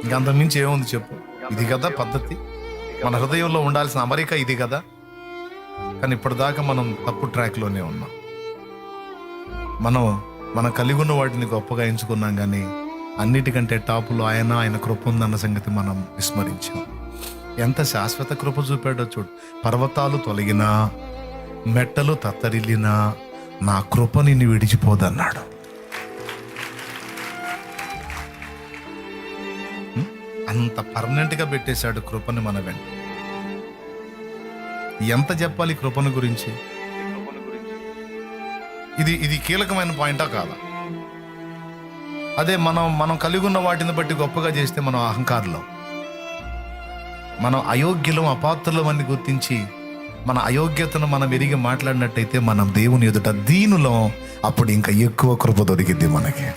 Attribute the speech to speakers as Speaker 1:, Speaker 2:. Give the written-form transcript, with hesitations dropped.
Speaker 1: ఇంక అంతకుమించి ఏముంది చెప్పు? ఇది కదా పద్ధతి, మన హృదయంలో ఉండాల్సిన అమరిక ఇది కదా. కానీ ఇప్పటిదాకా మనం తప్పు ట్రాక్లోనే ఉన్నాం. మనం కలిగి ఉన్న వాటిని గొప్పగా ఎంచుకున్నాం, కానీ అన్నిటికంటే టాపులో ఆయన కృప ఉందన్న సంగతి మనం విస్మరించాం. ఎంత శాశ్వత కృప చూపాడో చూడు. పర్వతాలు తొలగినా, మెట్టలు తత్తరిల్లినా నా కృప నిన్ను విడిచిపోదన్నాడు. అంత పర్మనెంట్గా పెట్టేశాడు కృపని మన వెంట. ఎంత చెప్పాలి కృపను గురించి? ఇది కీలకమైన పాయింటా కాదా? అదే మనం కలిగి ఉన్న వాటిని బట్టి గొప్పగా చేస్తే మనం అహంకారులం, మనం అయోగ్యులం, అపాత్రులం అని గుర్తించి మన అయోగ్యతను మనం ఎరిగి మాట్లాడినట్టయితే మనం దేవుని ఎదుట దీనులం. అప్పుడు ఇంకా ఎక్కువ కృప దొరికింది మనకి.